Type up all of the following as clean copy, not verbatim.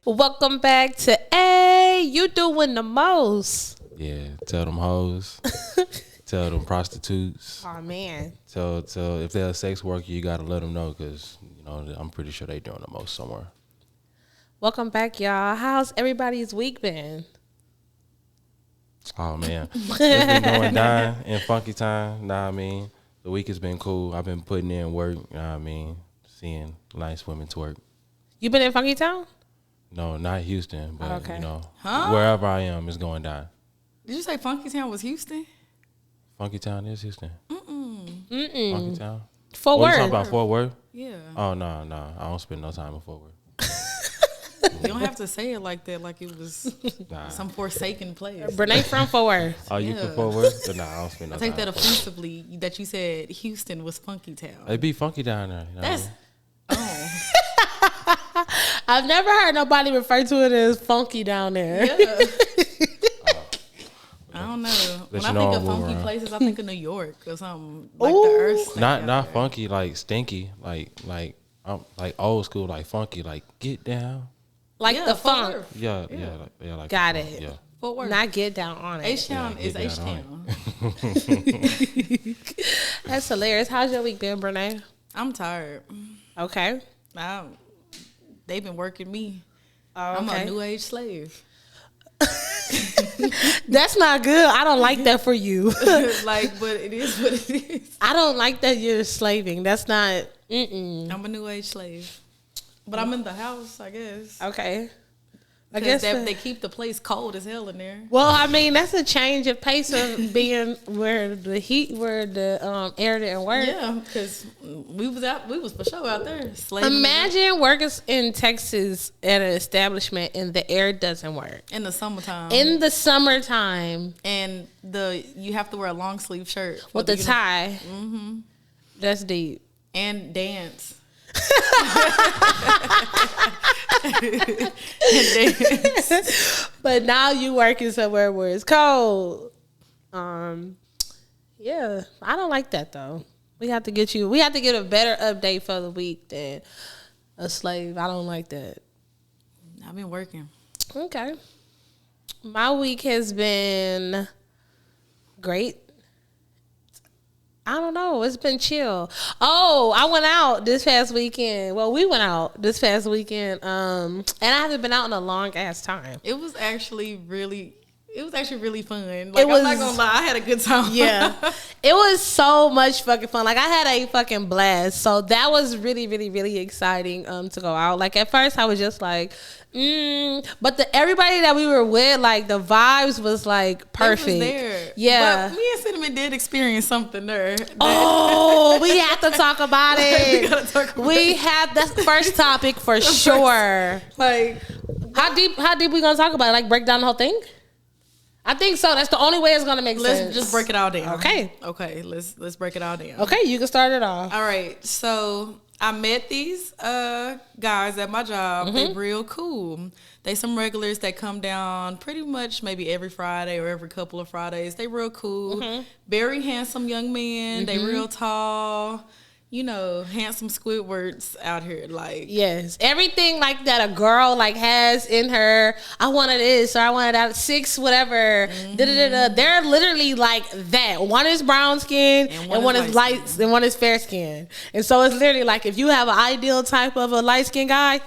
Welcome back to Ayyeee. You doing the most. Yeah, tell them hoes. Tell them prostitutes. Oh, man. Tell if they're a sex worker, you got to let them know because, I'm pretty sure they doing the most somewhere. Welcome back, y'all. How's everybody's week been? Oh, man. It's been going down in funky time. Know what I mean? The week has been cool. I've been putting in work. Know what I mean? Seeing nice women twerk. You been in Funky Town? No, not Houston, but, Okay. wherever I am, it's going down. Did you say Funky Town was Houston? Funky Town is Houston. Mm-mm. Funky Town? Fort What Worth. you talking about, Fort Worth? Yeah. Oh, no. I don't spend no time in Fort Worth. You don't have to say it like that, like it was Nah. some forsaken place. Brene from Fort Worth. Oh, you Yeah. from Fort Worth? But nah, I don't spend no I time. take that offensively that you said Houston was Funky Town. It be funky down there. You know That's what I mean? I've never heard nobody refer to it as funky down there. Yeah. I don't know. When you I know think I'm of funky moving places, I think of New York or something like Ooh. the Earth. Not funky, like stinky, like old school, like funky, like get down. Like Yeah, the Fort funk. Worth. Yeah, like Got the it. funk, yeah. Fort Worth. Not get down on it. H-Town Yeah, is get down H-Town. That's hilarious. How's your week been, Brene? I'm tired. Okay. They've been working me. Oh, I'm a okay. new age slave. That's not good. I don't like that for you. But it is what it is. I don't like that you're slaving. That's not. I'm a new age slave. But I'm in the house, I guess. Okay. I Because guess they keep the place cold as hell in there. Well, I mean, that's a change of pace of being where the air didn't work. Yeah, because we was for sure out there. Slaving Imagine working in Texas at an establishment and the air doesn't work. in the summertime. In the summertime and you have to wear a long sleeve shirt for with the tie. Mm-hmm. That's deep. and dance. But now you working somewhere where it's cold. Yeah, I don't like that though. We have to get a better update for the week than a slave. I don't like that. I've been working. Okay. My week has been great. I don't know. It's been chill. Oh, I went out this past weekend. Well, we went out this past weekend. And I haven't been out in a long ass time. It was actually really fun. I'm not gonna lie, I had a good time. Yeah. It was so much fucking fun. Like, I had a fucking blast. So that was really, really, really exciting to go out. Like, at first I was just like, but everybody that we were with, like, the vibes was like perfect. It was there. Yeah. But me and Cinnamon did experience something there. Oh, we have to talk about it. We gotta talk about We have that's the first topic for sure. Like, How deep we gonna talk about it? Like, break down the whole thing? I think so. That's the only way it's gonna make sense. let's just break it all down. Okay. Okay, let's break it all down. Okay, you can start it off. All right. So I met these guys at my job. They real cool. They some regulars that come down pretty much maybe every Friday or every couple of Fridays. They real cool. Very handsome young men. They real tall. Handsome Squidwards out here. Like, Yes, everything like that a girl like has in her. I wanted this or I wanted that 6 whatever. Da-da-da-da. They're literally like that. One is brown skin and one is light and one is fair skin. And so it's literally like if you have an ideal type of a light skinned guy,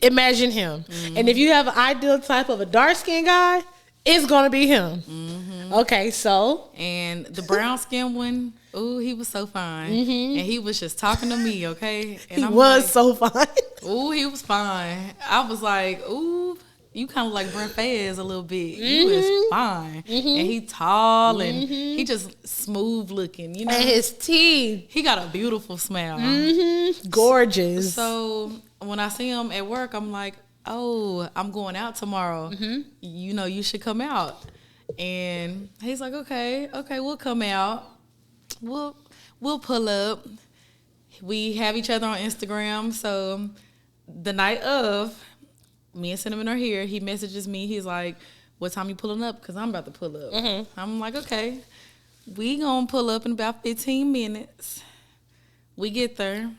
imagine him. And if you have an ideal type of a dark skinned guy, it's gonna be him. Okay, so and the brown skin one, ooh, he was so fine. And he was just talking to me, okay? And he I'm was like, so fine. ooh, he was fine. I was like, ooh, you kind of like Brent Fayez a little bit. You is fine. And he tall and he just smooth looking, And his teeth, He got a beautiful smile. gorgeous. So when I see him at work, I'm like, oh, I'm going out tomorrow. You should come out. And he's like, okay, we'll come out. We'll pull up. We have each other on Instagram. So the night of, me and Cinnamon are here. He messages me. He's like, what time you pulling up? Because I'm about to pull up. I'm like, okay. We gonna pull up in about 15 minutes. We get there.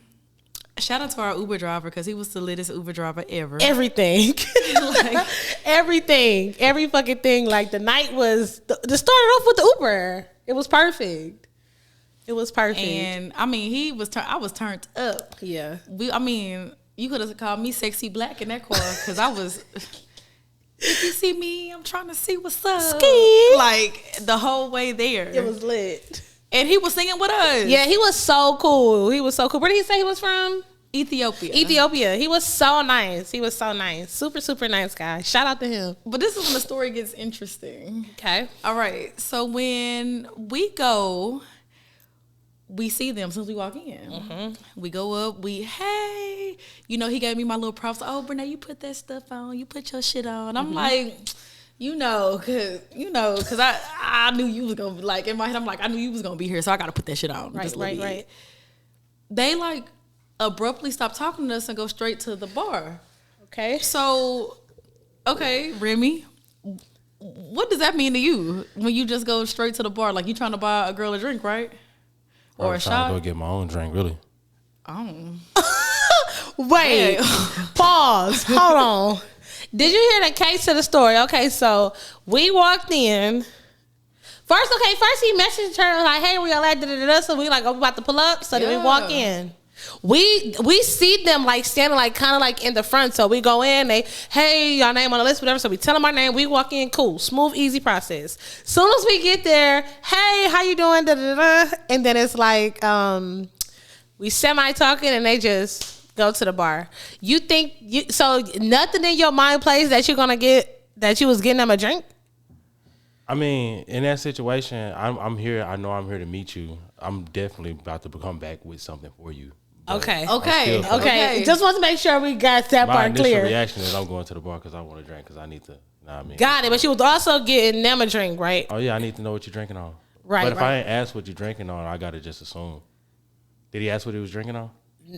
Shout out to our Uber driver because he was the littest Uber driver ever. Everything. Like, everything. Every fucking thing. Like the night was, started off with the Uber. It was perfect. It was perfect. And I mean, I was turned up. Yeah. You could have called me sexy black in that car because I was. If you see me, I'm trying to see what's up. Ski. Like the whole way there. It was lit. And he was singing with us. Yeah, he was so cool. He was so cool. Where did he say he was from? Ethiopia. He was so nice. Super, super nice guy. Shout out to him. But this is when the story gets interesting. Okay. All right. So when we go, we see them as soon as we walk in. Mm-hmm. We go up. Hey. You know, he gave me my little props. Oh, Brene, you put that stuff on. You put your shit on. I'm like, cause I knew you was gonna be like, in my head, I'm like, I knew you was gonna be here, so I gotta put that shit on. Right. They like abruptly stop talking to us and go straight to the bar. Okay. So, okay, Remy, what does that mean to you when you just go straight to the bar? Like you trying to buy a girl a drink, right? Or a shot? I'm trying to go get my own drink, really. Oh. Wait. Pause. Hold on. Did you hear the case of the story? Okay, so we walked in. First he messaged her like, "Hey, we all at da-da-da-da." So we like, "Oh, we about to pull up." So then we walk in. We see them like standing like kind of like in the front. So we go in. They, "Hey, your name on the list, whatever." So we tell them our name. We walk in. Cool, smooth, easy process. Soon as we get there, "Hey, how you doing?" Da-da-da-da. And then it's like we semi talking, and they just go to the bar. You think so? Nothing in your mind plays that you're gonna get that you was getting them a drink. I mean, in that situation, I'm here. I know I'm here to meet you. I'm definitely about to come back with something for you. Okay. Just want to make sure we got that part clear. My initial reaction is I'm going to the bar because I want a drink because I need to. Know what I mean? Got it. But you was also getting them a drink, right? Oh yeah, I need to know what you're drinking on. Right. But if I ain't ask what you're drinking on, I gotta just assume. Did he ask what he was drinking on?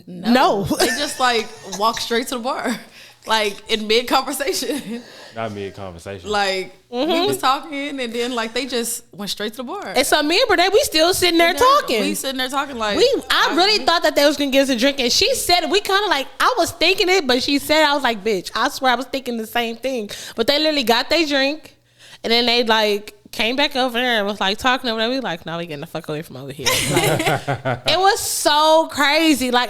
No. They just like walk straight to the bar, like in mid conversation. Not mid conversation. Like we was talking, and then like they just went straight to the bar. And so me and Brene, we still sitting there talking. We sitting there talking like I really thought that they was gonna give us a drink, and she said it. We kind of like I was thinking it, but she said I was like, "Bitch, I swear I was thinking the same thing." But they literally got their drink, and then they like came back over there and was like talking over there. We like, "No, we getting the fuck away from over here." Like, it was so crazy. Like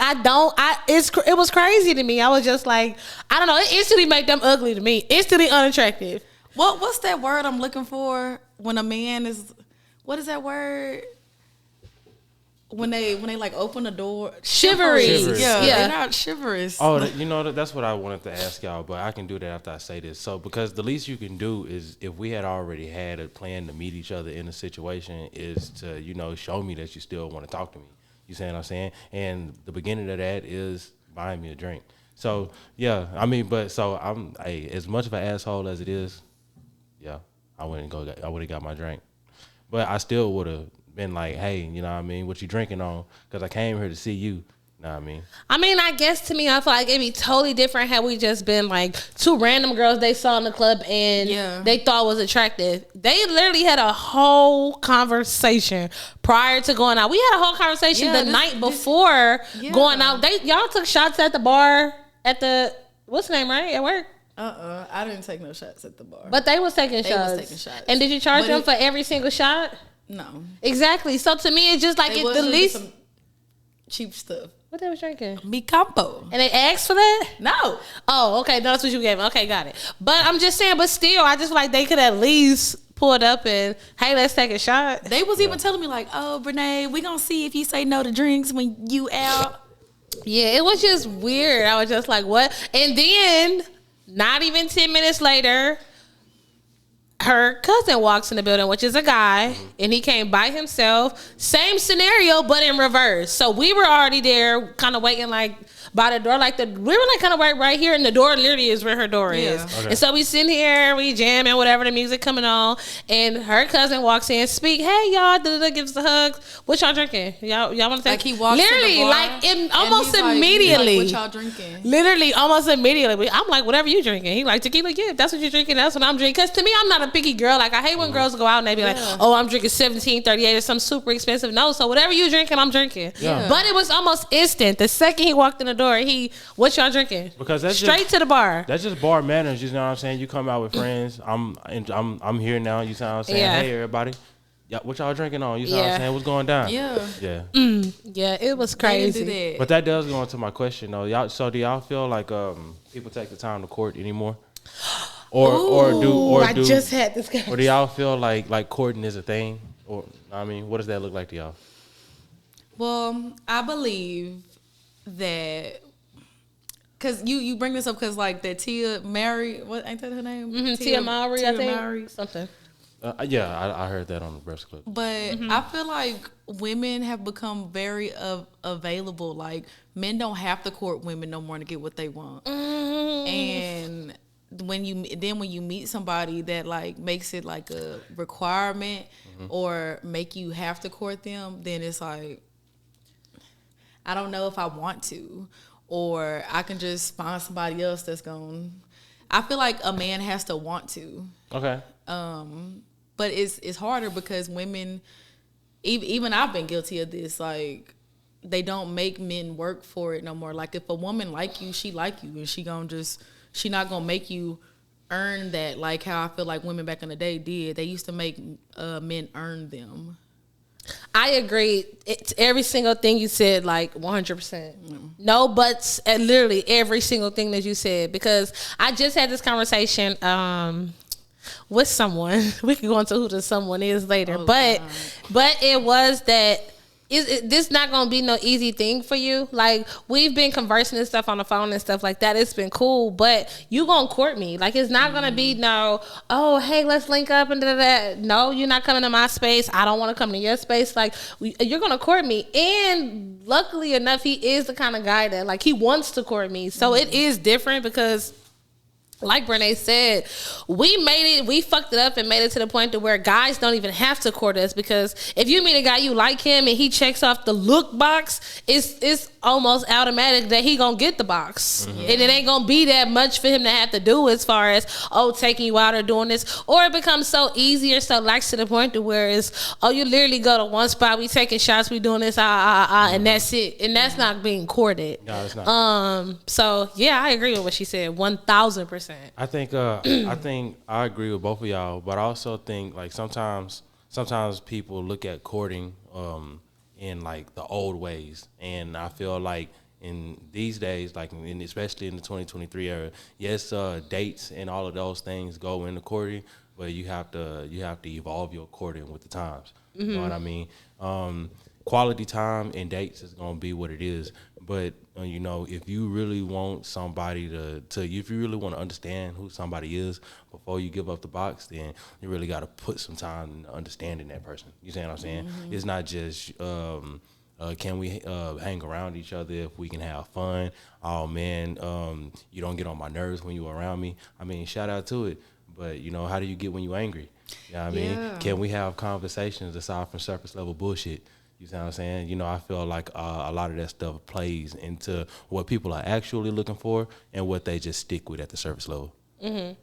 it was crazy to me. I was just like, I don't know. It instantly made them ugly to me. Instantly unattractive. What's that word I'm looking for when a man is? What is that word? When they like open the door, shivery. Yeah, they're not chivalrous. Oh, that's what I wanted to ask y'all, but I can do that after I say this. So, because the least you can do is, if we had already had a plan to meet each other in a situation, is to show me that you still want to talk to me. You see what I'm saying? And the beginning of that is buying me a drink. So yeah, I mean, I'm as much of an asshole as it is. Yeah, I wouldn't have got my drink, but I still would have been like, "Hey, you know what I mean? What you drinking on?" Because I came here to see you. Know what I mean? I guess to me, I feel like it'd be totally different had we just been like two random girls they saw in the club and they thought was attractive. They literally had a whole conversation prior to going out. We had a whole conversation the night before going out. Y'all took shots at the bar at the what's the name, right? At work? I didn't take no shots at the bar. But they was taking shots. And did you charge them for every single shot? No. Exactly. So to me, it's just like the least some cheap stuff. What they was drinking? Mi Campo. And they asked for that? No. Oh, okay. No, that's what you gave. Okay, got it. But I'm just saying, but still, I just feel like they could at least pull it up and, "Hey, let's take a shot." They was even telling me like, "Oh, Brene, we gonna see if you say no to drinks when you out." Yeah, it was just weird. I was just like, what? And then, not even 10 minutes later, her cousin walks in the building, which is a guy, and he came by himself. Same scenario, but in reverse. So we were already there, kind of waiting like by the door, we were like kind of right here, and the door literally is where her door is. Okay. And so we sitting here, we jamming, whatever, the music coming on, and her cousin walks in, speak, "Hey y'all," gives us a hug. "What y'all drinking? Y'all want to take?" Like he walks literally, in the bar, almost immediately. Like, "What y'all drinking?" Literally, almost immediately. I'm like, "Whatever you drinking." He like, "Tequila, yeah. If that's what you're drinking, that's what I'm drinking." Because to me, I'm not a picky girl. Like, I hate when girls go out and they be like, oh, I'm drinking 1738 or something super expensive. No, so whatever you drinking, I'm drinking. Yeah. But it was almost instant. The second he walked in the door, what y'all drinking? Because that's straight to the bar. That's just bar manners. You know what I'm saying? You come out with friends. I'm here now. You know what I'm saying? Yeah. Hey, everybody. Yeah, what y'all drinking on? You know what I'm saying? What's going down? Yeah. Yeah. Yeah, it was crazy. But that does go into my question though. Do y'all feel like people take the time to court anymore? I just had this conversation. Or do y'all feel like courting is a thing? Or I mean, what does that look like to y'all? Well, I believe that because you bring this up because like that Tia Mowry, what ain't that her name? Mm-hmm. Tia Mowry, I think. Mowry. Something. I heard that on the breast clip. But I feel like women have become very available. Like, men don't have to court women no more to get what they want. And when you meet somebody that like makes it like a requirement or make you have to court them, then it's like, I don't know if I want to, or I can just find somebody else that's going. I feel like a man has to want to. Okay. But it's harder because women, even I've been guilty of this. Like, they don't make men work for it no more. Like, if a woman like you, she like you, and she not gonna make you earn that. Like how I feel like women back in the day did. They used to make men earn them. I agree. It's every single thing you said, like 100%. No buts at literally every single thing that you said. Because I just had this conversation with someone. We can go into who the someone is later. But it was that this not gonna be no easy thing for you. Like, we've been conversing and stuff on the phone and stuff like that. It's been cool, but you gonna court me. Like, it's not gonna be no, oh, hey, let's link up and da. No, you're not coming to my space. I don't want to come to your space. Like, you're gonna court me. And luckily enough, he is the kind of guy that like he wants to court me. So it is different because, like Brene said, we fucked it up and made it to the point to where guys don't even have to court us, because if you meet a guy you like him and he checks off the look box, it's almost automatic that he gonna get the box. And it ain't gonna be that much for him to have to do as far as, taking you out or doing this. Or it becomes so easy or so lax to the point to where it's, you literally go to one spot, we taking shots, we doing this, and that's it. And that's not being courted. No, it's not. So yeah, I agree with what she said, 1000%. I think I agree with both of y'all, but I also think like sometimes people look at courting in like the old ways, and I feel like in these days, like especially in the 2023 era, yes, dates and all of those things go into courting, but you have to evolve your courting with the times. You know what I mean? Quality time and dates is gonna be what it is, but if you really want somebody if you really want to understand who somebody is before you give up the box, then you really got to put some time into understanding that person. You see what I'm saying? It's not just can we hang around each other if we can have fun. Oh man, you don't get on my nerves when you're around me. I mean, shout out to it, but how do you get when you're angry? You know what I mean? Can we have conversations aside from surface level bullshit? You see what I'm saying? I feel like a lot of that stuff plays into what people are actually looking for and what they just stick with at the surface level. No,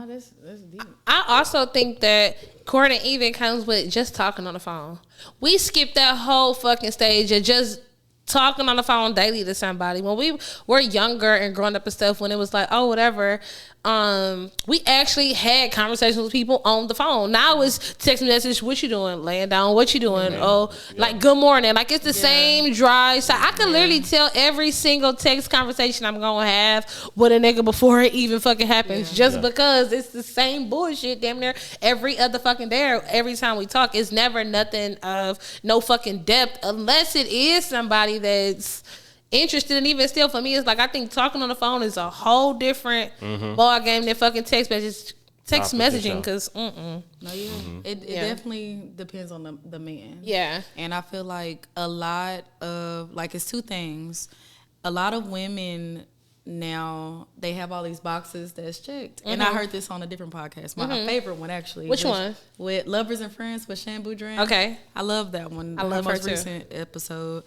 that's deep. I also think that courting even comes with just talking on the phone. We skipped that whole fucking stage of just talking on the phone daily to somebody. When we were younger and growing up and stuff, when it was like, whatever, we actually had conversations with people on the phone. Now it's text message, what you doing? Laying down, what you doing? Like, good morning. Like, it's the same dry. So I can literally tell every single text conversation I'm gonna have with a nigga before it even fucking happens, because it's the same bullshit damn near every other fucking day. Every time we talk, it's never nothing of no fucking depth, unless it is somebody that's interested. And even still, for me, it's like, I think talking on the phone is a whole different ball game than fucking text messaging. Because it definitely depends on the man. And I feel like a lot of, like, it's two things. A lot of women now, they have all these boxes that's checked. And I heard this on a different podcast, my favorite one actually. Which one? With Lovers and Friends with Shan Boudrin. Okay, I love that one. I love her most too. Recent episode.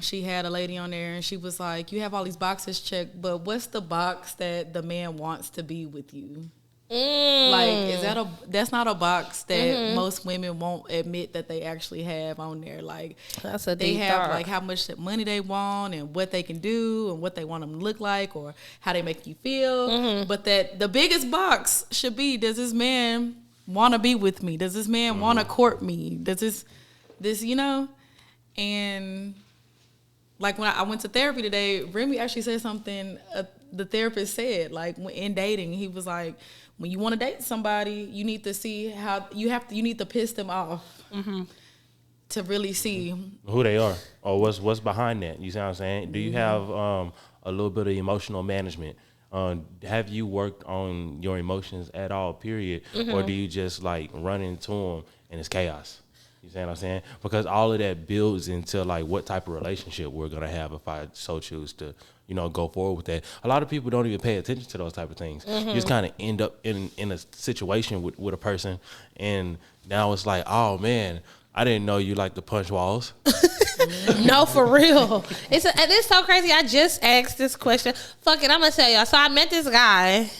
She had a lady on there and she was like, you have all these boxes checked, but what's the box that the man wants to be with you? Like, that's not a box that most women won't admit that they actually have on there. Like, that's a they deep have thought. like how much money they want and what they can do and what they want them to look like or how they make you feel. But that the biggest box should be, does this man want to be with me? Does this man want to court me? Does this, you know? And like when I went to therapy today, Remy actually said something the therapist said, like in dating, he was like, when you want to date somebody, you need to see how you need to piss them off to really see who they are or what's behind that. You see what I'm saying? Do you have a little bit of emotional management? Have you worked on your emotions at all, period? Or do you just like run into them and it's chaos? You see what I'm saying? Because all of that builds into like what type of relationship we're gonna have if I so choose to, you know, go forward with that. A lot of people don't even pay attention to those type of things. You just kind of end up in a situation with a person, and now it's like, oh man, I didn't know you like to punch walls. No, for real. It's so crazy. I just asked this question. Fuck it, I'm gonna tell y'all. So I met this guy.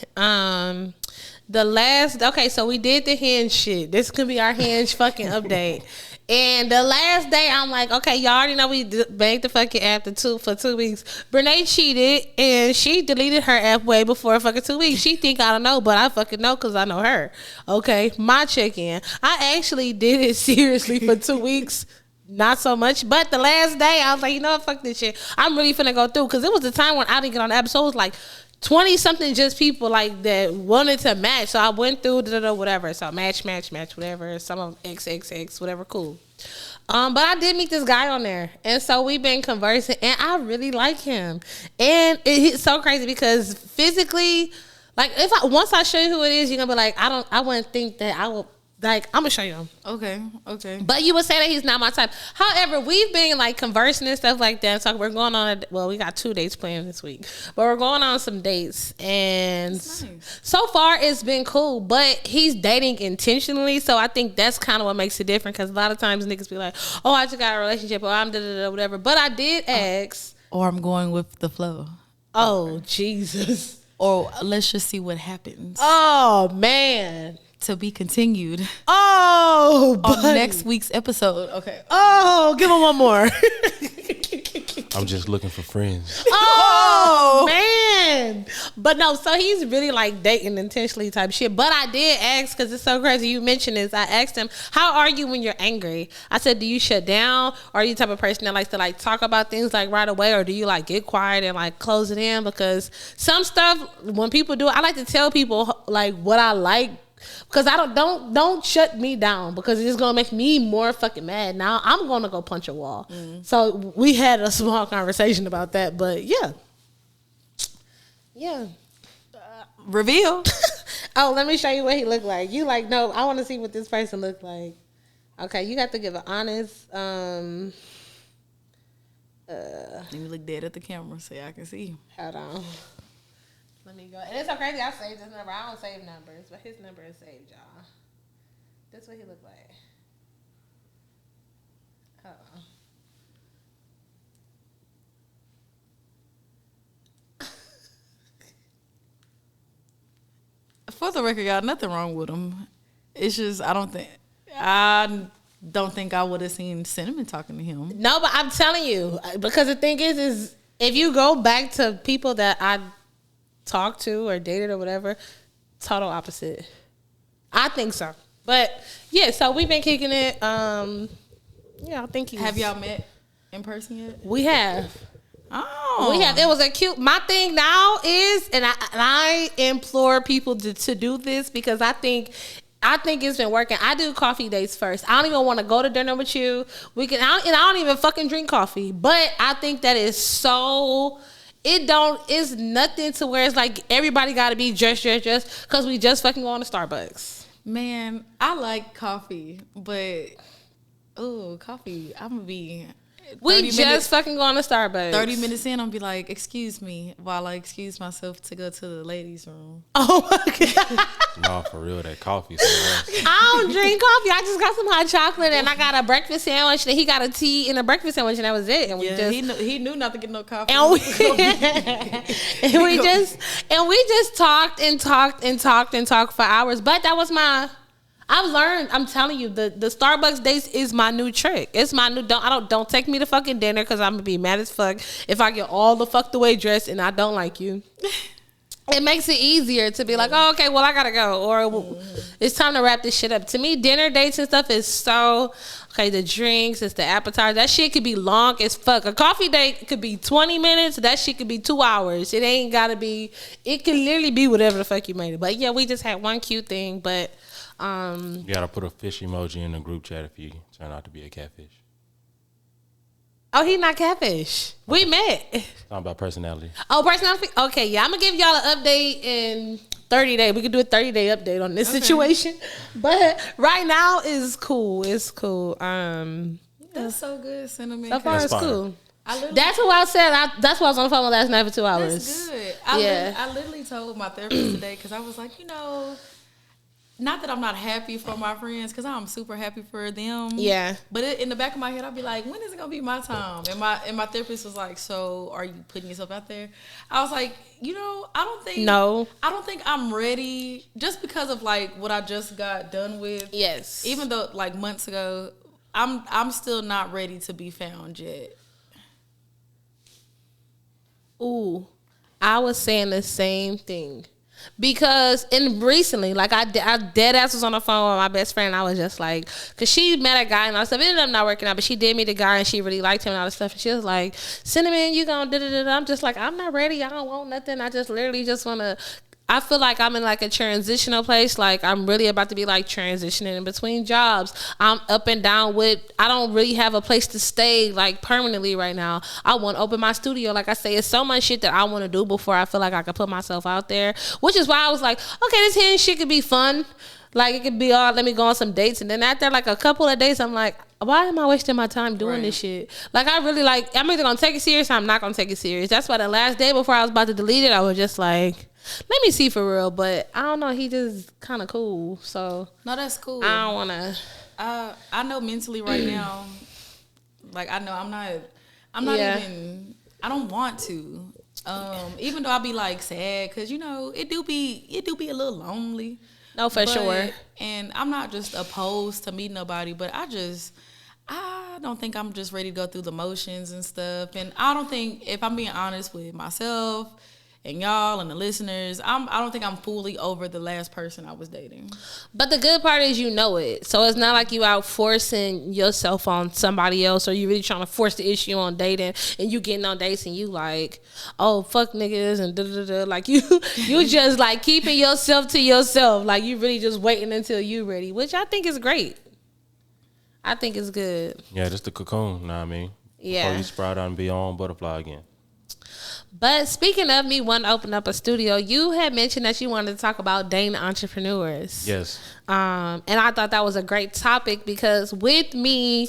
So we did the hinge shit. This could be our hinge fucking update. And the last day, I'm like, okay, y'all already know we banged the fucking app for 2 weeks. Brene cheated, and she deleted her app way before fucking 2 weeks. She think I don't know, but I fucking know because I know her. Okay, my check-in. I actually did it seriously for 2 weeks. Not so much, but the last day, I was like, you know what, fuck this shit. I'm really finna go through, because it was the time when I didn't get on the app, so it was like 20-something just people like that wanted to match. So I went through whatever. So match, whatever. Some of them XXX, whatever, cool. But I did meet this guy on there, and so we've been conversing, and I really like him. And it's so crazy because physically, like once I show you who it is, you're gonna be like, I wouldn't think that I will. Like, I'm gonna show you him. Okay. But you would say that he's not my type. However, we've been like conversing and stuff like that. So we're going on. We got 2 dates planned this week, but we're going on some dates, and nice. So far it's been cool. But he's dating intentionally, so I think that's kind of what makes it different. Because a lot of times niggas be like, "Oh, I just got a relationship," or "I'm whatever." But I did ask, or I'm going with the flow. Oh Jesus! Or let's just see what happens. Oh man. To be continued. Oh, on next week's episode. Okay. Oh, give him one more. I'm just looking for friends. Oh man. But no, so he's really like dating intentionally type shit. But I did ask, because it's so crazy you mentioned this. I asked him, how are you when you're angry? I said, do you shut down? Or are you the type of person that likes to like talk about things like right away? Or do you like get quiet and like close it in? Because some stuff, when people do it, I like to tell people like what I like. Because I don't shut me down, because it's gonna make me more fucking mad. Now I'm gonna go punch a wall. So we had a small conversation about that, but yeah. Reveal. Oh, let me show you what he looked like. You like, no, I want to see what this person looked like. Okay, you got to give an honest. Let me look dead at the camera so I can see. Hold on. Let me go. And it's so crazy. I saved his number. I don't save numbers, but his number is saved, y'all. That's what he looked like. Hold on. For the record, y'all, nothing wrong with him. It's just I don't think I would have seen Cinnamon talking to him. No, but I'm telling you, because the thing is if you go back to people that I talked to or dated or whatever, total opposite. I think so. But yeah, so we've been kicking it. I think have y'all met in person yet? We have. Oh, we have. It was a cute. My thing now is, and I implore people to do this, because I think it's been working. I do coffee dates first. I don't even want to go to dinner with you. I don't even fucking drink coffee. But I think that is so. It's nothing to where it's like everybody got to be just because we just fucking going to Starbucks. Man, I like coffee, but coffee, I'm gonna be We just fucking going to Starbucks. 30 minutes in, I'll be like, excuse me, while I excuse myself to go to the ladies' room. Oh my God. No, for real, that coffee. I don't drink coffee. I just got some hot chocolate and I got a breakfast sandwich. And he got a tea and a breakfast sandwich, and that was it. And we he knew not to get no coffee. And we just talked and talked and talked and talked for hours. But that was I've learned. I'm telling you, the Starbucks dates is my new trick. It's my new. Don't take me to fucking dinner because I'm gonna be mad as fuck if I get all the fucked away dressed and I don't like you. It makes it easier to be like, oh, okay, well, I gotta go, or it's time to wrap this shit up. To me, dinner dates and stuff is so okay. The drinks, it's the appetizer. That shit could be long as fuck. A coffee date could be 20 minutes. That shit could be 2 hours. It ain't gotta be. It can literally be whatever the fuck you made it. But yeah, we just had one cute thing, but. You gotta put a fish emoji in the group chat if you turn out to be a catfish. Oh, he not catfish. We met. Talking about personality. Oh, personality. Okay, yeah, I'm gonna give y'all an update in 30 days. We could do a 30-day update on this situation. But right now is cool. It's cool. That's so good, Cinnamon. So far, it's fine. cool. That's what I said. That's why I was on the phone with last night for 2 hours. That's good. I literally told my therapist today because I was like, not that I'm not happy for my friends, because I'm super happy for them. Yeah. But in the back of my head, I'll be like, when is it going to be my time? And my therapist was like, so are you putting yourself out there? I was like, I don't think I'm ready just because of like what I just got done with. Yes. Even though like months ago, I'm still not ready to be found yet. Ooh, I was saying the same thing. Because recently, like I dead ass was on the phone with my best friend. And I was just like, cause she met a guy and all that stuff. It ended up not working out, but she did meet a guy and she really liked him and all that stuff. And she was like, Cinnamon, you gonna da-da-da-da. I'm just like, I'm not ready. I don't want nothing. I just literally just wanna. I feel like I'm in like a transitional place. Like I'm really about to be like transitioning in between jobs. I'm up and down with, I don't really have a place to stay like permanently right now. I want to open my studio. Like I say, it's so much shit that I want to do before I feel like I can put myself out there, which is why I was like, okay, this hinge shit could be fun. Like it could be all, let me go on some dates. And then after like a couple of days, I'm like, why am I wasting my time doing this shit? Like I really like, I'm either going to take it serious or I'm not going to take it serious. That's why the last day before I was about to delete it, I was just like, let me see for real, but I don't know. He just kind of cool, so no, that's cool. I don't wanna. I know mentally right now, like I know I'm not even. I don't want to. Even though I be like sad, cause it do be a little lonely. No, for sure. And I'm not just opposed to meeting nobody, but I don't think I'm just ready to go through the motions and stuff. And I don't think, if I'm being honest with myself and y'all and the listeners, I don't think I'm fully over the last person I was dating. But the good part is it. So it's not like you out forcing yourself on somebody else, or you really trying to force the issue on dating and you getting on dates and you like, oh, fuck niggas and da-da-da. Like you just like keeping yourself to yourself. Like you really just waiting until you ready, which I think is great. I think it's good. Yeah, just the cocoon, know what I mean? Yeah. Before you sprout out and be your own butterfly again. But speaking of me wanting to open up a studio, you had mentioned that you wanted to talk about dating entrepreneurs. Yes. And I thought that was a great topic because with me,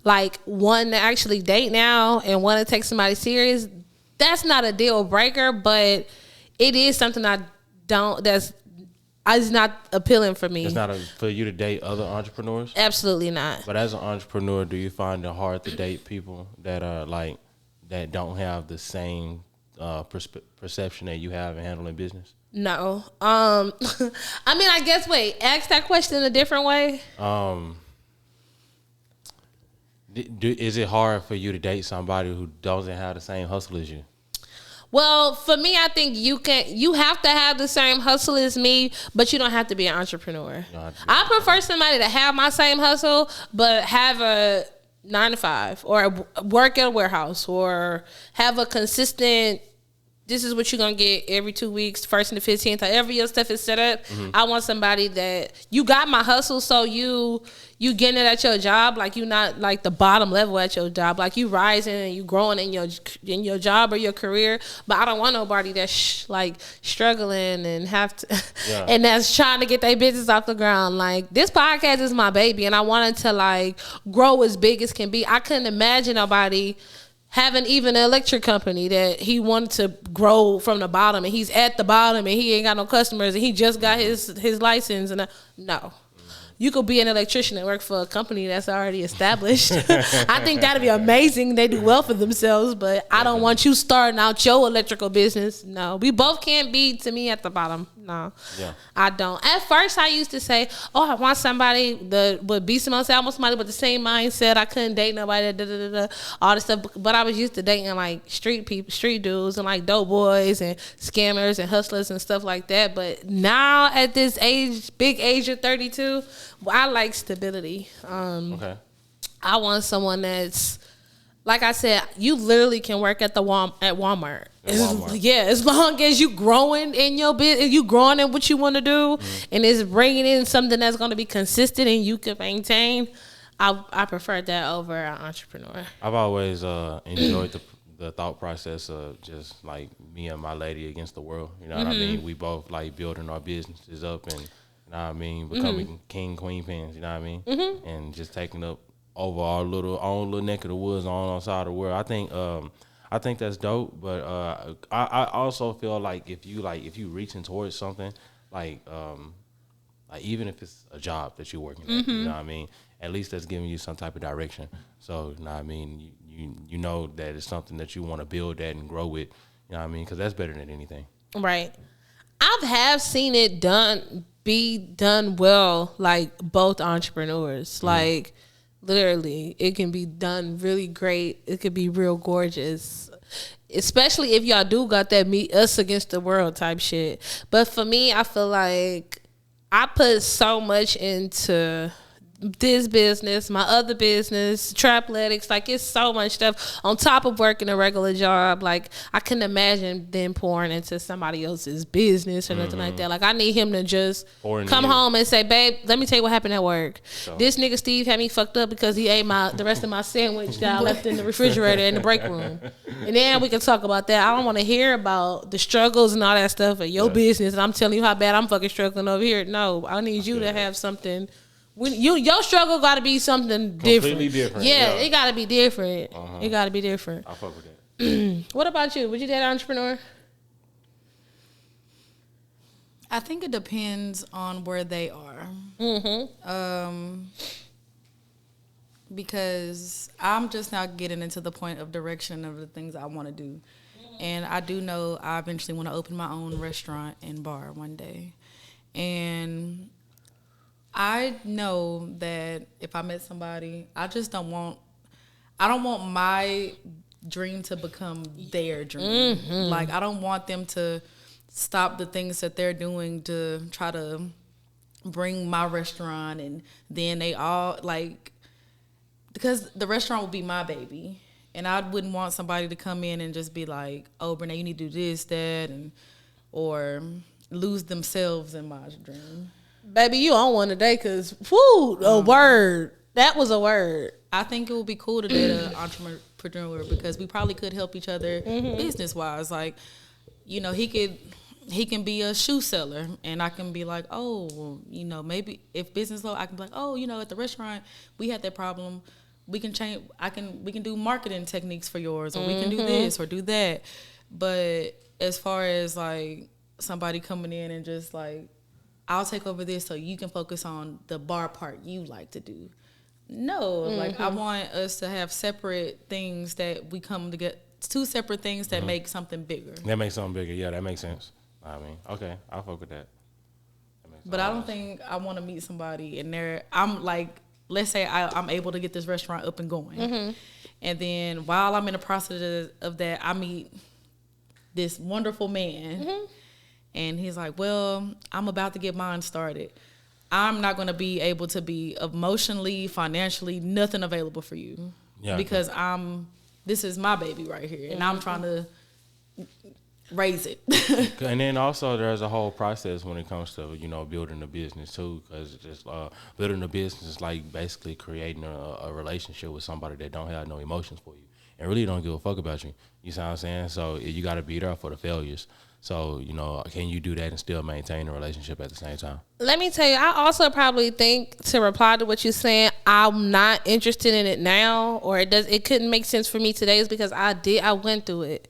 like wanting to actually date now and want to take somebody serious, that's not a deal breaker, but it is something it's not appealing for me. It's not for you to date other entrepreneurs? Absolutely not. But as an entrepreneur, do you find it hard to date people that are like, that don't have the same perception that you have in handling business? No. I mean, I guess, ask that question in a different way. Is it hard for you to date somebody who doesn't have the same hustle as you? Well, for me, I think you have to have the same hustle as me, but you don't have to be an entrepreneur. I prefer somebody to have my same hustle, but have a 9 to 5 or work at a warehouse or have a consistent this is what you're going to get every 2 weeks, 1st and the 15th, however your stuff is set up. I want somebody that you got my hustle, so you getting it at your job, like you not like the bottom level at your job, like you rising and you growing in your job or your career. But I don't want nobody that's like struggling and have to and that's trying to get their business off the ground. Like, this podcast is my baby, and I wanted to like grow as big as can be. I couldn't imagine nobody having even an electric company that he wanted to grow from the bottom, and he's at the bottom and he ain't got no customers and he just got his license. And no. You could be an electrician and work for a company that's already established. I think that'd be amazing. They do well for themselves, but I don't want you starting out your electrical business. No, we both can't be, to me, at the bottom. No, I don't. At first, I used to say, oh, I want somebody that would be somebody, I want somebody with the same mindset. I couldn't date nobody, all this stuff. But I was used to dating like street people, street dudes, and like dope boys and scammers and hustlers and stuff like that. But now at this age, big age of 32, I like stability. I want someone that's, like I said, you literally can work at Walmart. As long as you growing in your business, you growing in what you want to do, and it's bringing in something that's going to be consistent and you can maintain. I prefer that over an entrepreneur. I've always enjoyed the thought process of just like me and my lady against the world. You know what I mean? We both like building our businesses up and, you know what I mean, becoming king, queen pins, you know what I mean? And just taking up over our own little neck of the woods on our side of the world. I think that's dope, but I also feel like if you reaching towards something, like even if it's a job that you're working at, you know what I mean, at least that's giving you some type of direction. So, you know what I mean, you know that it's something that you want to build at and grow with, you know what I mean, because that's better than anything. Right. I have seen it be done well, like both entrepreneurs, like. Literally, it can be done really great. It could be real gorgeous, especially if y'all do got that meet us against the world type shit. But for me, I feel like I put so much into this business, my other business, Trapletics. Like, it's so much stuff on top of working a regular job. Like, I couldn't imagine them pouring into somebody else's business or nothing like that. Like, I need him to just come home and say, babe, let me tell you what happened at work. So. This nigga Steve had me fucked up because he ate the rest of my sandwich that I left in the refrigerator in the break room. And then we can talk about that. I don't want to hear about the struggles and all that stuff of your business, and I'm telling you how bad I'm fucking struggling over here. No, I need you to have something. Your struggle got to be something completely different. Yeah, it got to be different. It got to be different. I fuck with that. What about you? Would you date an entrepreneur? I think it depends on where they are. Because I'm just now getting into the point of direction of the things I want to do. And I do know I eventually want to open my own restaurant and bar one day. And I know that if I met somebody, I don't want my dream to become their dream. Like, I don't want them to stop the things that they're doing to try to bring my restaurant, and then they all like, because the restaurant will be my baby, and I wouldn't want somebody to come in and just be like, oh, Brene, you need to do this, that, or lose themselves in my dream. Baby, you on one today, because, a word. That was a word. I think it would be cool to date an entrepreneur because we probably could help each other business-wise. Like, you know, he can be a shoe seller, and I can be like, oh, well, you know, maybe if business low, I can be like, oh, you know, at the restaurant, we had that problem. We can change. We can do marketing techniques for yours, or we can do this or do that. But as far as, like, somebody coming in and just, like, I'll take over this so you can focus on the bar part you like to do. No, like, I want us to have separate things that we come to get, two separate things that make something bigger. That makes something bigger. Yeah, that makes sense. I mean, okay, I'll fuck with that. But I don't think I want to meet somebody and I'm like, let's say I'm able to get this restaurant up and going. And then while I'm in the process of that, I meet this wonderful man. And he's like, well, I'm about to get mine started. I'm not going to be able to be emotionally, financially, nothing available for you. Yeah, because this is my baby right here. And I'm trying to raise it. And then also there's a whole process when it comes to, you know, building a business too, because just building a business is like basically creating a relationship with somebody that don't have no emotions for you and really don't give a fuck about you. You see what I'm saying? So you got to be there for the failures. So, you know, can you do that and still maintain a relationship at the same time? Let me tell you, I also probably think, to reply to what you're saying, I'm not interested in it now, or it couldn't make sense for me today, is because I went through it.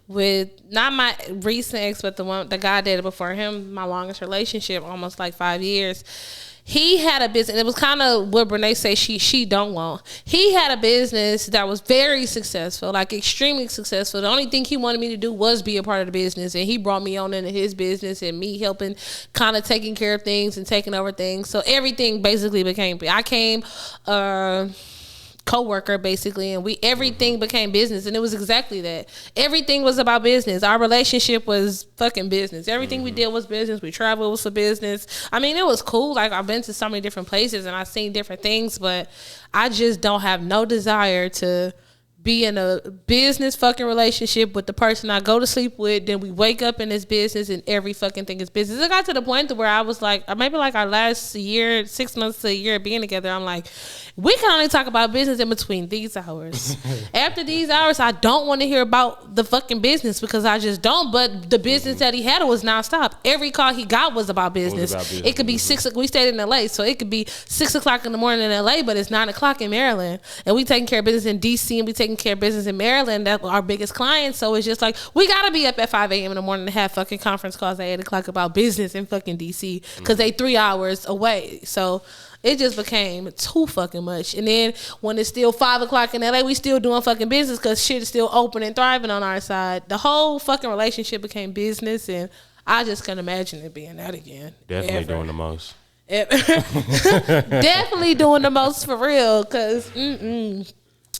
With not my recent ex, but the guy I dated before him, my longest relationship, almost like 5 years. He had a business. It was kind of what Brene say she don't want. He had a business that was very successful, like extremely successful. The only thing he wanted me to do was be a part of the business, and he brought me on into his business and me helping, kind of taking care of things and taking over things. So everything basically became. I came. Co-worker basically, and everything became business, and it was exactly that. Everything was about business. Our relationship was fucking business. Everything we did was business. We traveled was for business. I mean, it was cool. Like, I've been to so many different places and I've seen different things, but I just don't have no desire to be in a business fucking relationship with the person I go to sleep with. Then we wake up in this business and every fucking thing is business. It got to the point where I was like, maybe like our last year, 6 months to a year being together, I'm like, we can only talk about business in between these hours. After these hours, I don't want to hear about the fucking business, because I just don't. But the business that he had was nonstop. Every call he got was about business. It could be 6. We stayed in LA, so it could be 6 o'clock in the morning in LA, but it's 9 o'clock in Maryland, and we taking care of business in DC, and we taking care of business in Maryland. That's our biggest clients. So it's just like, we gotta be up at 5 a.m. in the morning to have fucking conference calls at 8 o'clock about business in fucking DC, because they 3 hours away. So it just became too fucking much. And then when it's still 5 o'clock in LA, we still doing fucking business because shit is still open and thriving on our side. The whole fucking relationship became business, and I just can't imagine it being that again. Definitely doing the most. Definitely doing the most for real, because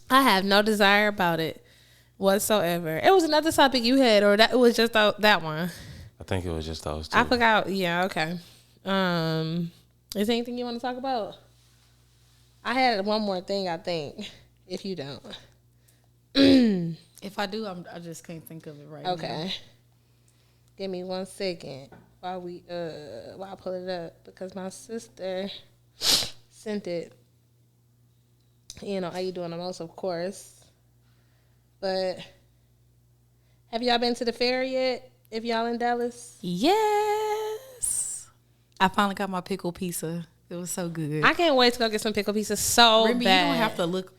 I have no desire about it whatsoever. It was another topic you had, or that it was just that one? I think it was just those two. I forgot. Yeah, okay. Is there anything you want to talk about? I had one more thing, I think, if you don't. If I do, I just can't think of it right now. Okay. Give me 1 second while I pull it up, because my sister sent it. You know, how you doing the most, of course. But have y'all been to the fair yet? If y'all in Dallas? Yes. I finally got my pickle pizza. It was so good. I can't wait to go get some pickle pizza so Remy, bad. you don't have to look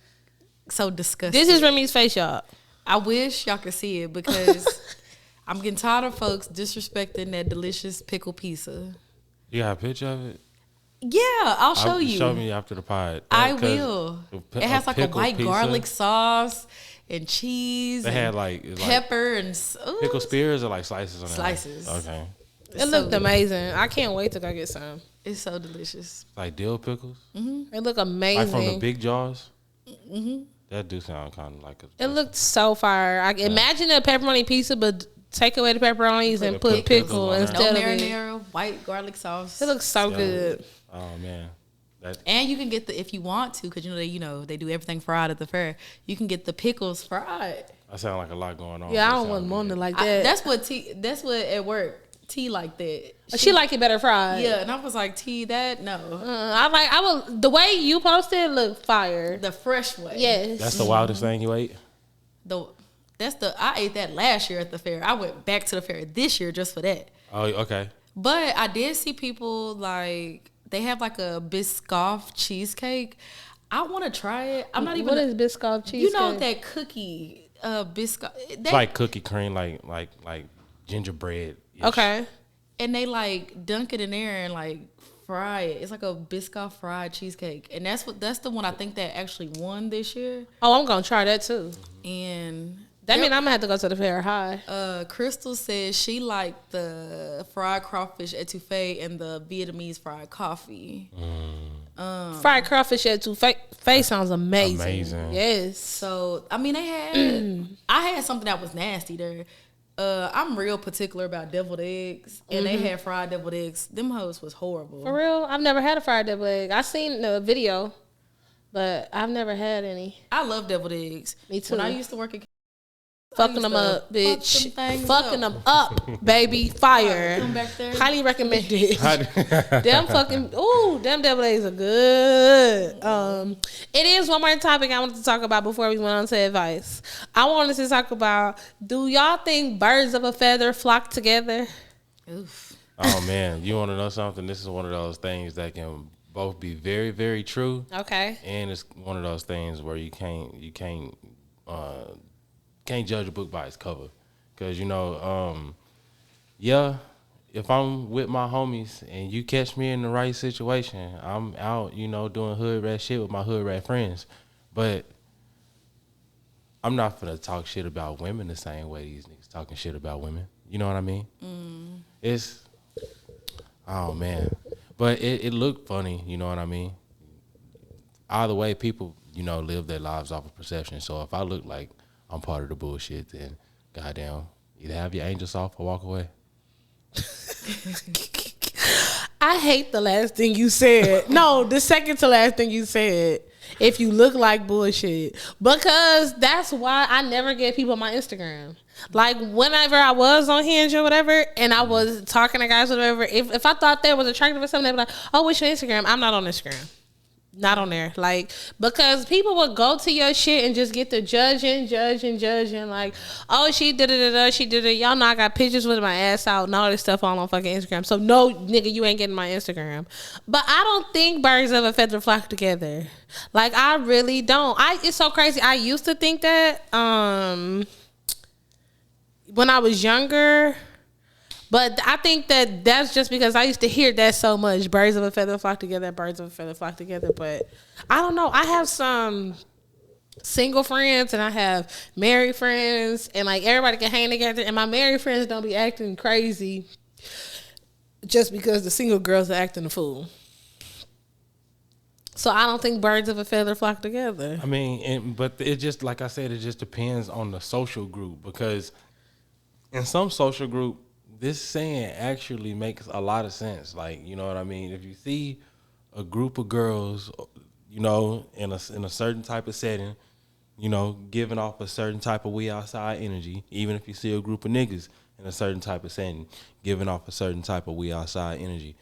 so disgusting. This is Remy's face, y'all. I wish y'all could see it, because I'm getting tired of folks disrespecting that delicious pickle pizza. You got a picture of it? Yeah, I'll show you. Show me after the pod. I will. It has like a white pizza, garlic sauce and cheese. They had like pepper and pickle spears, or like slices on slices. Okay. It looked amazing. I can't wait to go get some. It's so delicious. Like dill pickles. It looked amazing. Like from the big jars. That do sound kind of like a. It looked so fire. I imagine a pepperoni pizza, but take away the pepperonis and put pickle instead of marinara, white garlic sauce. It looks so good. Oh man. And you can get the, if you want to, because they do everything fried at the fair. You can get the pickles fried. That sound like a lot going on. Yeah, I don't want it like that. That's what at work. T like that. She like it better fried. Yeah, and I was like, T, that no. The way you posted it looked fire. The fresh way. Yes. That's the wildest thing you ate? I ate that last year at the fair. I went back to the fair this year just for that. Oh, okay. But I did see people like, they have like a Biscoff cheesecake. I want to try it. I'm not even. What is Biscoff cheesecake? You know that cookie, Biscoff. It's like cookie cream, like gingerbread. Okay. And they like dunk it in there and like fry it. It's like a Biscoff fried cheesecake, and that's the one I think that actually won this year. Oh, I'm gonna try that too. And that means I'm gonna have to go to the fair high. Crystal says she liked the fried crawfish etouffee and the Vietnamese fried coffee. Fried crawfish etouffee sounds amazing. Yes. So I mean, they had I had something that was nasty there. I'm real particular about deviled eggs, and they had fried deviled eggs. Them hoes was horrible. For real? I've never had a fried deviled egg. I seen the video, but I've never had any. I love deviled eggs. Me too. When I used to work at Fucking them up, bitch. Fucking them up, baby. Fire. Come back there. Highly recommended. Them fucking, ooh, them double A's are good. It is one more topic I wanted to talk about before we went on to advice. I wanted to talk about, do y'all think birds of a feather flock together? Oof. Oh man, you want to know something? This is one of those things that can both be very, very true. Okay. And it's one of those things where you can't judge a book by its cover, because yeah, if I'm with my homies and you catch me in the right situation, I'm out, doing hood rat shit with my hood rat friends, but I'm not finna talk shit about women the same way these niggas talking shit about women. You know what I mean? It's, oh man, but it looked funny. You know what I mean? Either way, people live their lives off of perception. So if I look like I'm part of the bullshit, then goddamn, either have your angels off or walk away. I hate the last thing you said. No, the second to last thing you said. If you look like bullshit. Because that's why I never get people on my Instagram. Like, whenever I was on Hinge or whatever, and I was talking to guys or whatever, if I thought that was attractive or something, they'd be like, oh, what's your Instagram? I'm not on Instagram. Not on there. Like, because people would go to your shit and just get to judging. Like, oh, she did it, she did it. Y'all know I got pictures with my ass out and all this stuff all on fucking Instagram. So, no, nigga, you ain't getting my Instagram. But I don't think birds of a feather flock together. Like, I really don't. It's so crazy. I used to think that when I was younger. But I think that's just because I used to hear that so much. Birds of a feather flock together, birds of a feather flock together. But I don't know. I have some single friends and I have married friends, and like everybody can hang together, and my married friends don't be acting crazy just because the single girls are acting a fool. So I don't think birds of a feather flock together. I mean, but it just, like I said, it just depends on the social group, because in some social group, this saying actually makes a lot of sense. Like, you know what I mean? If you see a group of girls, in a certain type of setting, giving off a certain type of we outside energy, even if you see a group of niggas in a certain type of setting, giving off a certain type of we outside energy,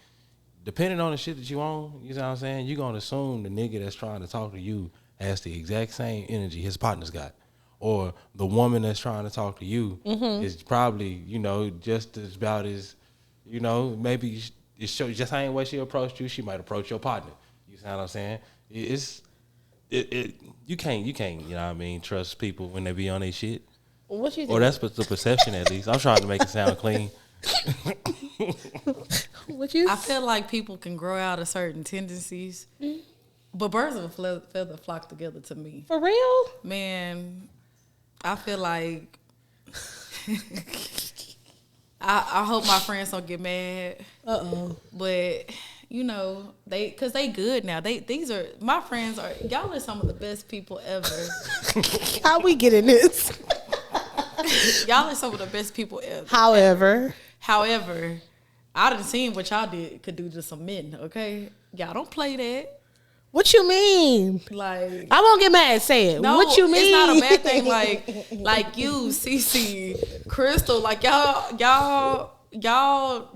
depending on the shit that you on, you know what I'm saying? You're going to assume the nigga that's trying to talk to you has the exact same energy his partner's got. Or the woman that's trying to talk to you is probably, just as about as, maybe it shows just the same way she approached you, she might approach your partner. You see what I'm saying? You can't, you know what I mean, trust people when they be on their shit. What you think? Or that's the perception, at least. I'm trying to make it sound clean. I feel like people can grow out of certain tendencies, but birds of a feather flock together to me. For real? Man, I feel like I hope my friends don't get mad. But cause they good now. These are my friends. Y'all are some of the best people ever. How we get in this? Y'all are some of the best people ever. However, I done seen what y'all could do to some men. Okay, y'all don't play that. What you mean? Like, I won't get mad. Say it. No, what you mean? It's not a bad thing. Like you, Cece, Crystal, like y'all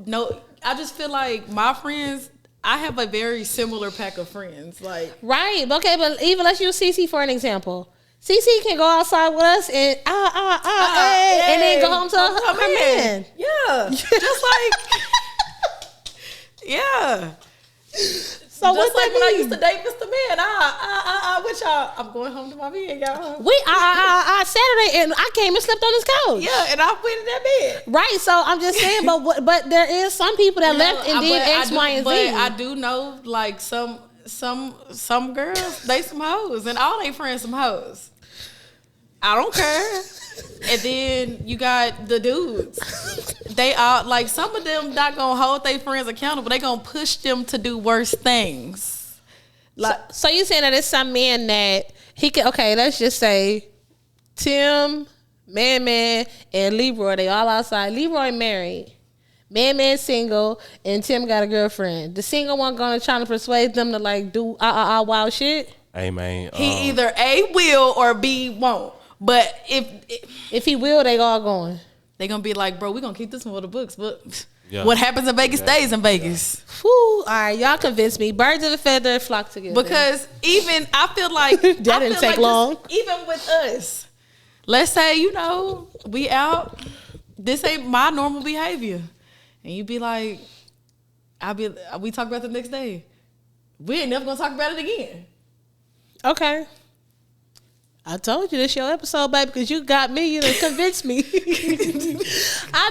know. I just feel like my friends. I have a very similar pack of friends. Like, right? Okay, but even let's use Cece for an example. Cece can go outside with us and hey, and then go home to her man. Yeah, just like yeah. So just like when I used to date Mr. Man, with y'all, I'm going home to my bed, y'all. We Saturday, and I came and slept on his couch. Yeah, and I went in that bed. Right. So I'm just saying, but there is some people that left and did X, Y, and Z. But I do know, like some girls, they some hoes, and all they friends some hoes. I don't care. And then you got the dudes. They are like, some of them not gonna hold their friends accountable. They gonna push them to do worse things. Like, so you saying that it's some men that he can? Okay, let's just say Tim, Man, and Leroy. They all outside. Leroy married. Man single, and Tim got a girlfriend. The single one gonna try to persuade them to like do wild shit. Hey man, he either A will or B won't. But if he will, they all going. They gonna be like, bro, we gonna keep this one for the books. But what happens in Vegas stays in Vegas. Whew, all right, y'all convinced me. Birds of a feather flock together. Because even I feel like that didn't take long. Even with us, let's say we out. This ain't my normal behavior, and you be like, we talk about it the next day. We ain't never gonna talk about it again. Okay. I told you this your episode, baby, because you got me. You done convinced me. I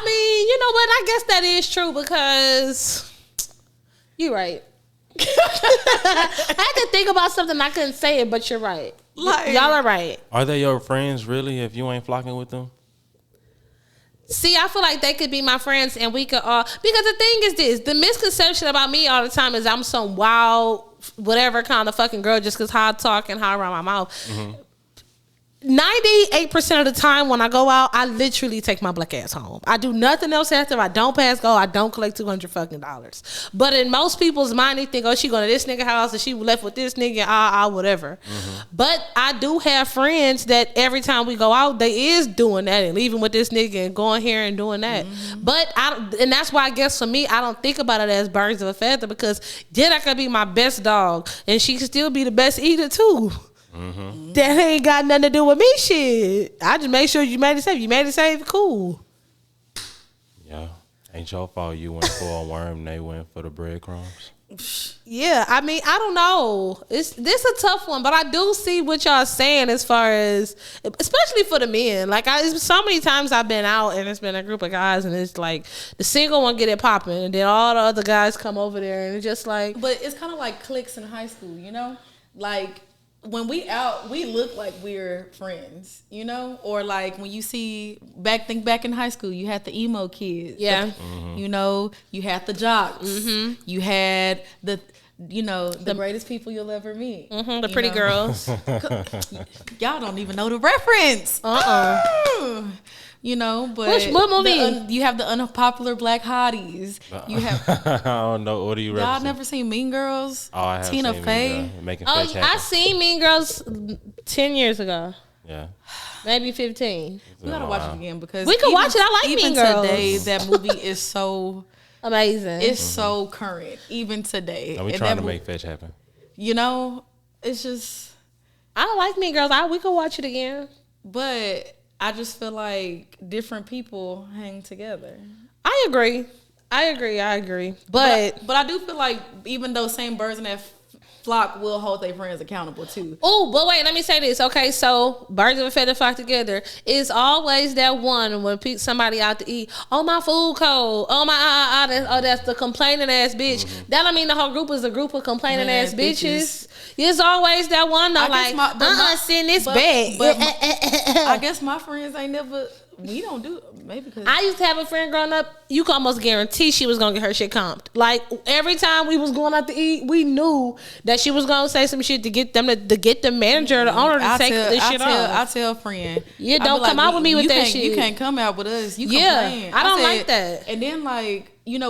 mean, you know what? I guess that is true because you're right. I had to think about something. I couldn't say it, but you're right. Like, y'all are right. Are they your friends really if you ain't flocking with them? See, I feel like they could be my friends and we could all... Because the thing is this. The misconception about me all the time is I'm some wild, whatever kind of fucking girl just because how I talk and how I run my mouth. Mm-hmm. 98% of the time when I go out, I literally take my black ass home. I do nothing else after. I don't pass go. I don't collect $200 fucking dollars. But in most people's mind, they think, oh, she going to this nigga house and she left with this nigga, whatever. Mm-hmm. But I do have friends that every time we go out, they is doing that and leaving with this nigga and going here and doing that. Mm-hmm. But and that's why I guess for me, I don't think about it as birds of a feather because then I could be my best dog and she could still be the best eater too. Mm-hmm. That ain't got nothing to do with me. Shit, I just make sure you made it safe. You made it safe, cool. Yeah, ain't your fault. You went for a worm, they went for the breadcrumbs. Yeah, I mean, I don't know. This a tough one, but I do see what y'all saying as far as, especially for the men. Like, so many times I've been out and it's been a group of guys and it's like the single one get it popping and then all the other guys come over there and it's just like. But it's kind of like cliques in high school, like. When we out, we look like we're friends, or like when you see think back in high school, you had the emo kids, mm-hmm. You had the jocks, mm-hmm. you had the greatest people you'll ever meet, mm-hmm. the pretty girls. Y'all don't even know the reference. But what movie? You have the unpopular black hotties. You have. I don't know. What do you? Y'all never seen Mean Girls? Oh, I have Tina seen Fey. I seen Mean Girls 10 years ago. Yeah. Maybe 15. We gotta watch it again because we can watch it. I like Mean Girls. Even today, that movie is so amazing. It's so current. Even today, Are we trying to make fetch happen? It's just. I like Mean Girls. We could watch it again, but. I just feel like different people hang together. I agree. But I do feel like even though same birds in that flock will hold their friends accountable too. Oh, but wait, let me say this. Okay, so birds of a feather flock together. It's always that one when somebody out to eat. Oh, my food cold. Oh, my that's the complaining ass bitch. Mm-hmm. That don't mean the whole group is a group of complaining ass bitches. It's always that one though, send this back. I guess my friends ain't never. We don't do maybe because I used to have a friend growing up. You could almost guarantee she was gonna get her shit comped. Like every time we was going out to eat, we knew that she was gonna say some shit to get them to get the manager or the owner to take this shit off. I tell a friend, yeah, don't come out with me with that shit. You can't come out with us. You complain. I don't like that. And then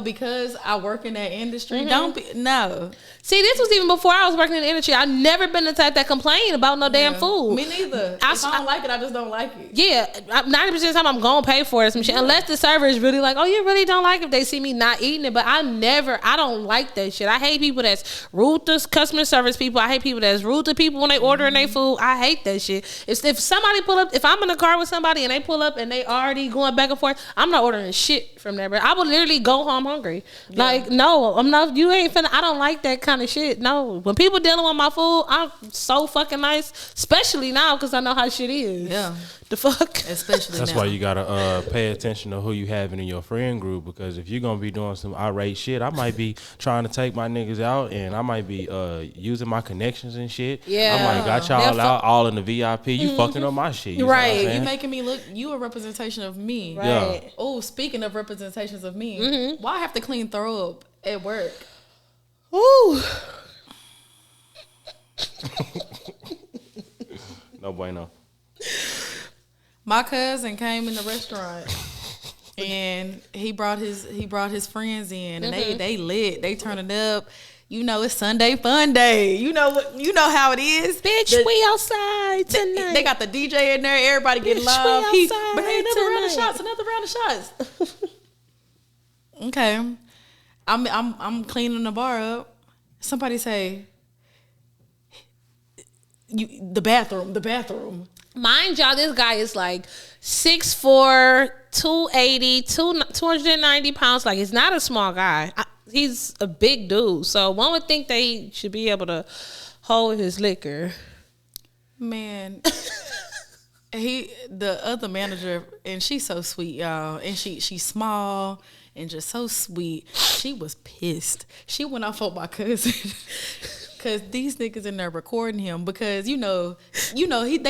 because I work in that industry, mm-hmm. No. See, this was even before I was working in the industry. I've never been the type that complain about no damn food. Me neither. If I don't like it, I just don't like it. Yeah, 90% of the time I'm gonna pay for it. Some shit, unless the server is really like, oh, you really don't like it if they see me not eating it. But I don't like that shit. I hate people that's rude to customer service people. I hate people that's rude to people when they ordering their food. I hate that shit. If somebody pull up, if I'm in a car with somebody and they pull up and they already going back and forth, I'm not ordering shit from there. But I would literally go home hungry. Yeah. Like, no, I'm not. You ain't finna. I don't like that kind of shit. No, when people dealing with my food, I'm so fucking nice, especially now because I know how shit is. Yeah, the fuck. Especially that's now. why you gotta pay attention to who you having in your friend group because if you're gonna be doing some irate shit, I might be trying to take my niggas out and I might be using my connections and shit. Yeah, I might got y'all out all in the VIP. You fucking on my shit. You right? Know what I'm you making me look. You a representation of me. Right. Yeah. Oh, speaking of representations of me, why I have to clean throw up at work? Ooh. No bueno. My cousin came in the restaurant and he brought his friends in and they lit. They turning up. You know, it's Sunday fun day. You know how it is. Bitch, we outside tonight. They got the DJ in there. Everybody getting live. But hey, another round of shots. Okay. I'm cleaning the bar up. Somebody say, the bathroom. Mind y'all, this guy is like 6'4", 280, 290 pounds. Like, he's not a small guy. He's a big dude. So one would think they should be able to hold his liquor. Man. The other manager, and she's so sweet, y'all. And she's small and just so sweet. She was pissed. She went off on my cousin. Cause these niggas in there recording him because they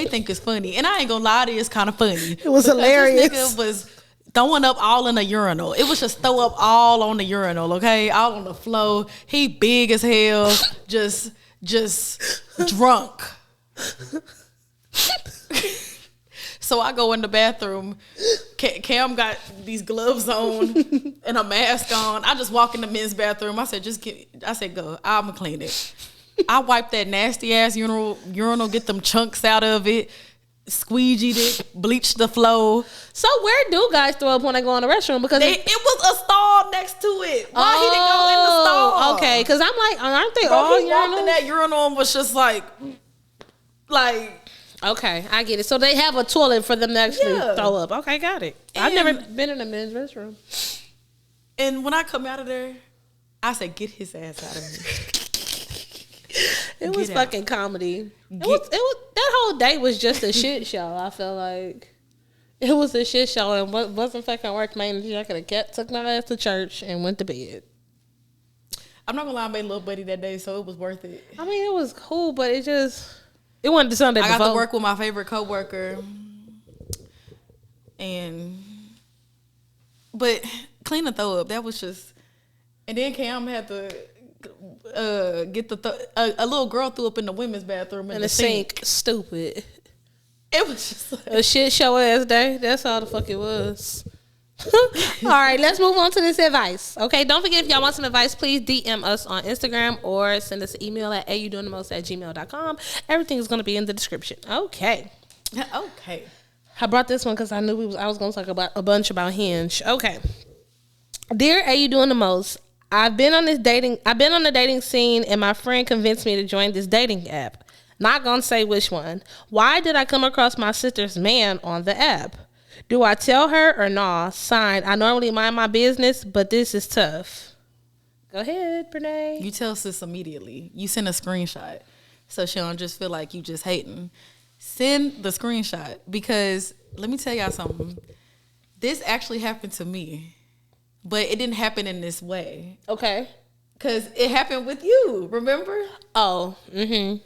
think it's funny, and I ain't gonna lie, it is kind of funny. It was hilarious. This nigga was throwing up all in the urinal. It was just throw up all on the urinal, okay, all on the floor. He big as hell, just drunk. So I go in the bathroom. Cam got these gloves on and a mask on. I just walk in the men's bathroom. I said, go. I'ma clean it. I wiped that nasty ass urinal, get them chunks out of it, squeegeed it, bleached the floor. So where do guys throw up when they go in the restroom? Because it was a stall next to it. Why he didn't go in the stall? Okay, because I'm like, aren't they all he walked in that urinal and was just like. Okay, I get it. So they have a toilet for them to actually throw up. Okay, got it. I've never been in a men's restroom. And when I come out of there, I said, get his ass out of here. It was fucking comedy. It was that whole day was just a shit show. I feel like it was a shit show and wasn't fucking worth my energy. I could have took my ass to church and went to bed. I'm not gonna lie, I made little buddy that day, so it was worth it. I mean, it was cool, but it wasn't the Sunday before. I got to work with my favorite coworker, but clean the throw up. That was just, and then Cam had to get a little girl threw up in the women's bathroom in the sink. Stupid. It was just like a shit show ass day. That's all the fuck it was. All right, let's move on to this advice. Okay, don't forget, if y'all want some advice, please DM us on Instagram or send us an email at ayyeedoingthemost@gmail.com. Everything is going to be in the description. Okay. I brought this one because I knew I was going to talk about a bunch about Hinge. Okay. Dear Ayyeee Doing the Most, I've been on the dating scene, and my friend convinced me to join this dating app. Not gonna say which one. Why did I come across my sister's man on the app? Do I tell her or nah? Signed, I normally mind my business, but this is tough. Go ahead, Brene. You tell sis immediately. You send a screenshot so she don't just feel like you just hating. Send the screenshot, because let me tell y'all something. This actually happened to me. But it didn't happen in this way. Okay. Because it happened with you, remember? Oh, mm-hmm.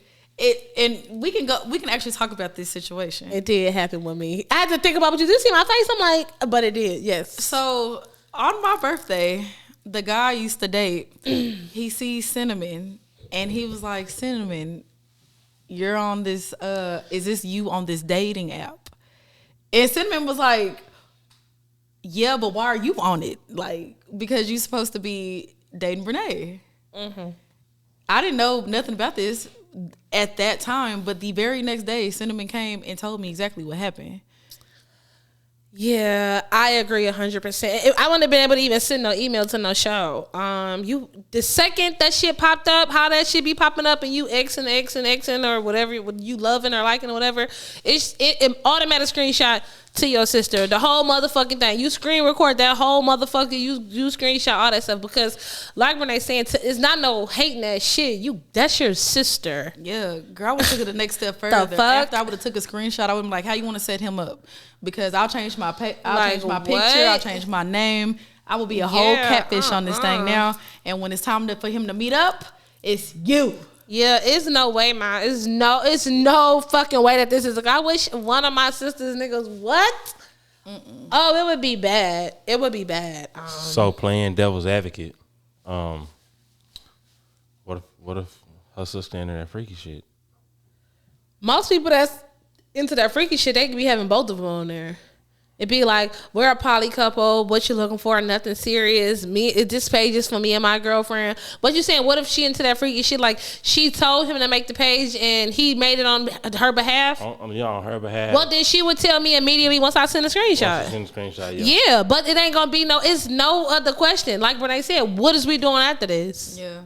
And we can actually talk about this situation. It did happen with me. I had to think about what you did. See my face? I'm like, but it did, yes. So, on my birthday, the guy I used to date, he sees Cinnamon, and he was like, Cinnamon, you're on this, is this you on this dating app? And Cinnamon was like, yeah, but why are you on it? Like, because you're supposed to be dating Brene. Mm-hmm. I didn't know nothing about this at that time, but the very next day, Cinnamon came and told me exactly what happened. Yeah, I agree 100%. I wouldn't have been able to even send no email to no show. The second that shit popped up, how that shit be popping up and you Xing or whatever, you loving or liking or whatever, it automatic screenshot to your sister. The whole motherfucking thing. You screen record that whole motherfucker. You screenshot all that stuff, because like when they saying, it's not no hating that shit. That's your sister. Yeah, girl, I would have took it the next step further. The fuck? After I would have took a screenshot, I would be like, how you want to set him up? Because I'll change my picture, I'll change my name. I will be a whole catfish on this thing now. And when it's time for him to meet up, it's you. Yeah, it's no way, man. It's no fucking way that this is. I wish one of my sisters niggas. What? Mm-mm. Oh, it would be bad. It would be bad. So playing devil's advocate, what if her sister into that freaky shit? Most people that's into that freaky shit, they could be having both of them on there. It'd be like, we're a poly couple. What you looking for? Nothing serious. This page is for me and my girlfriend. But you saying, what if she into that freaky shit? Like, she told him to make the page and he made it on her behalf? On her behalf. Well, then she would tell me immediately once I send a screenshot. Yeah, but it ain't gonna be it's no other question. Like Renee said, what is we doing after this? Yeah.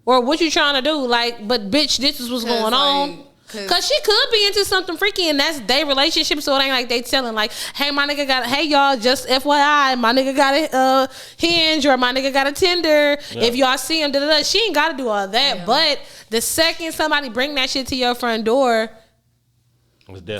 Or what you trying to do? Like, but bitch, this is what's going on. Cause she could be into something freaky and that's their relationship, so it ain't like they telling like, hey, my nigga got hey y'all, just FYI, my nigga got a hinge or my nigga got a Tinder. Yeah. If y'all see him, she ain't gotta do all that. Yeah. But the second somebody bring that shit to your front door,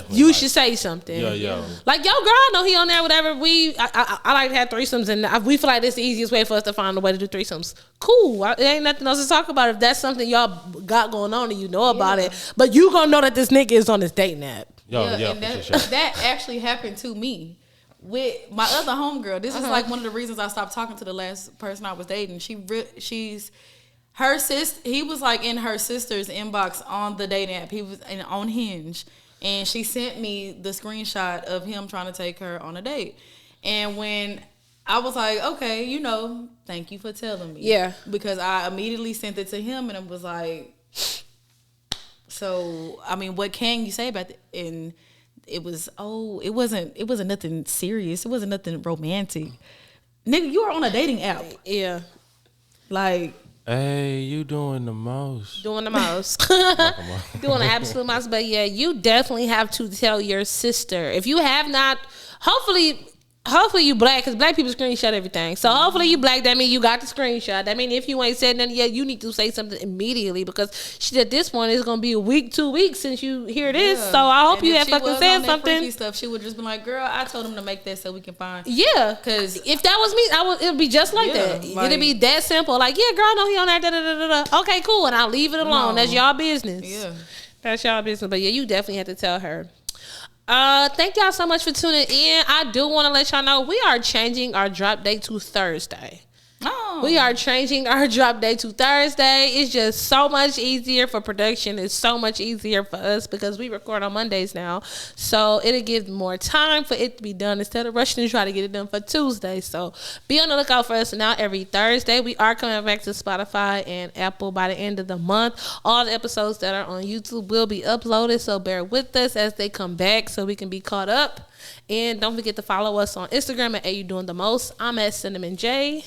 you should say something. Yeah. Like, yo, girl, I know he on there, whatever. I like to have threesomes, and we feel like this is the easiest way for us to find a way to do threesomes. Cool. It ain't nothing else to talk about if that's something y'all got going on and you know about it. But you gonna know that this nigga is on this dating app. And that actually happened to me with my other homegirl. This is like one of the reasons I stopped talking to the last person I was dating. She's her sister. He was like in her sister's inbox on the dating app. He was on Hinge. And she sent me the screenshot of him trying to take her on a date. And when I was like, okay, thank you for telling me. Yeah. Because I immediately sent it to him and it was like, so, I mean, what can you say about that? And it wasn't nothing serious. It wasn't nothing romantic. Nigga, you are on a dating app. Yeah. Like, hey, you doing the most. Doing the absolute most. But yeah, you definitely have to tell your sister. If you have not, hopefully you black, because black people screenshot everything. So hopefully you black. That means you got the screenshot. That means if you ain't said nothing yet, you need to say something immediately, because at this point it's gonna be a week, 2 weeks since you hear this. Yeah. So I hope you have fucking said something. Stuff, she would just be like, "Girl, I told him to make that so we can find." Yeah, because if that was me, it would be just like that. Like, it'd be that simple. Like, yeah, girl, I know he on that. Da, da, da, da, da. Okay, cool, and I'll leave it alone. That's y'all business. Yeah, that's y'all business. But yeah, you definitely have to tell her. Thank y'all so much for tuning in. I do want to let y'all know we are changing our drop date to Thursday. Oh. We are changing our drop date to Thursday. It's just so much easier for production. It's so much easier for us because we record on Mondays now. So it'll give more time for it to be done instead of rushing to try to get it done for Tuesday. So be on the lookout for us now every Thursday. We are coming back to Spotify and Apple by the end of the month. All the episodes that are on YouTube will be uploaded. So bear with us as they come back so we can be caught up. And don't forget to follow us on Instagram at Ayyeee Doing the Most. I'm at Cinnamon J.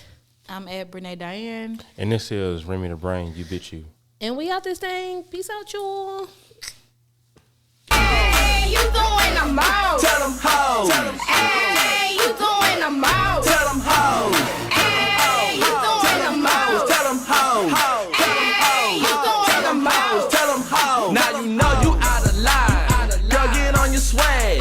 I'm at Brene Diane. And this is Remy the Brain. You bitch you. And we out this thing. Peace out, y'all. Hey, you doing the most. Tell them hoes. Hey, you doing the most. Tell them hoes. Hey, you doing the most. Tell them hoes. Hey, you doing the most. Tell them hoes. Now you know you out of line. Girl, get on your swag.